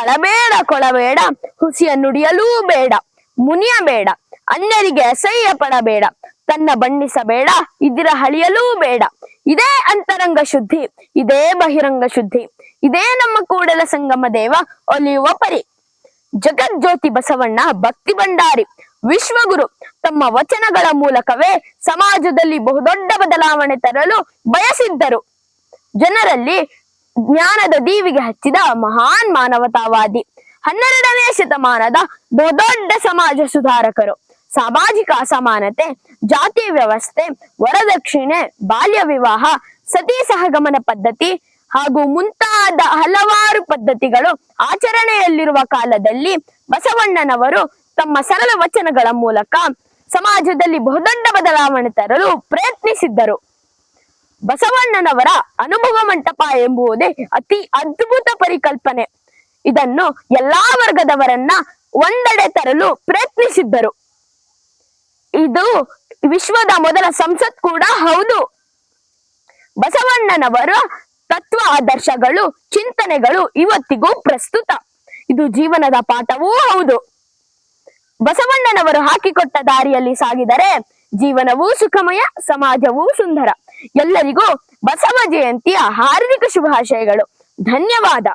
ಕಳಬೇಡ ಕೊಳಬೇಡ, ಹುಸಿಯ ನುಡಿಯಲೂ ಬೇಡ, ಮುನಿಯಬೇಡ, ಅನ್ಯರಿಗೆ ಅಸಹ್ಯ ಪಡಬೇಡ, ತನ್ನ ಬಣ್ಣಿಸಬೇಡ, ಇದರ ಹಳಿಯಲೂ ಬೇಡ. ಇದೇ ಅಂತರಂಗ ಶುದ್ಧಿ, ಇದೇ ಬಹಿರಂಗ ಶುದ್ಧಿ, ಇದೇ ನಮ್ಮ ಕೂಡಲ ಸಂಗಮ ದೇವ ಒಲಿಯುವ ಪರಿ. ಜಗಜ್ಯೋತಿ ಬಸವಣ್ಣ ಭಕ್ತಿ ಭಂಡಾರಿ ವಿಶ್ವಗುರು ತಮ್ಮ ವಚನಗಳ ಮೂಲಕವೇ ಸಮಾಜದಲ್ಲಿ ಬಹುದೊಡ್ಡ ಬದಲಾವಣೆ ತರಲು ಬಯಸಿದ್ದರು. ಜನರಲ್ಲಿ ಜ್ಞಾನದ ದೀವಿಗೆ ಹಚ್ಚಿದ ಮಹಾನ್ ಮಾನವತಾವಾದಿ, 12ನೇ ಶತಮಾನದ ಬಹುದೊಡ್ಡ ಸಮಾಜ ಸುಧಾರಕರು. ಸಾಮಾಜಿಕ ಅಸಮಾನತೆ, ಜಾತಿ ವ್ಯವಸ್ಥೆ, ವರದಕ್ಷಿಣೆ, ಬಾಲ್ಯ ವಿವಾಹ, ಸತಿ ಸಹಗಮನ ಪದ್ಧತಿ ಹಾಗೂ ಮುಂತಾದ ಹಲವಾರು ಪದ್ಧತಿಗಳು ಆಚರಣೆಯಲ್ಲಿರುವ ಕಾಲದಲ್ಲಿ ಬಸವಣ್ಣನವರು ತಮ್ಮ ಸರಳ ವಚನಗಳ ಮೂಲಕ ಸಮಾಜದಲ್ಲಿ ಬಹುದೊಡ್ಡ ಬದಲಾವಣೆ ತರಲು ಪ್ರಯತ್ನಿಸಿದ್ದರು. ಬಸವಣ್ಣನವರ ಅನುಭವ ಮಂಟಪ ಎಂಬುದೇ ಅತಿ ಅದ್ಭುತ ಪರಿಕಲ್ಪನೆ. ಇದನ್ನು ಎಲ್ಲಾ ವರ್ಗದವರನ್ನ ಒಂದೆಡೆ ತರಲು ಪ್ರಯತ್ನಿಸಿದ್ದರು. ಇದು ವಿಶ್ವದ ಮೊದಲ ಸಂಸತ್ ಕೂಡ ಹೌದು. ಬಸವಣ್ಣನವರ ತತ್ವ ಆದರ್ಶಗಳು, ಚಿಂತನೆಗಳು ಇವತ್ತಿಗೂ ಪ್ರಸ್ತುತ. ಇದು ಜೀವನದ ಪಾಠವೂ ಹೌದು. ಬಸವಣ್ಣನವರು ಹಾಕಿಕೊಟ್ಟ ದಾರಿಯಲ್ಲಿ ಸಾಗಿದರೆ ಜೀವನವೂ ಸುಖಮಯ, ಸಮಾಜವೂ ಸುಂದರ. ಎಲ್ಲರಿಗೂ ಬಸವ ಜಯಂತಿಯ ಹಾರ್ದಿಕ ಶುಭಾಶಯಗಳು. ಧನ್ಯವಾದ.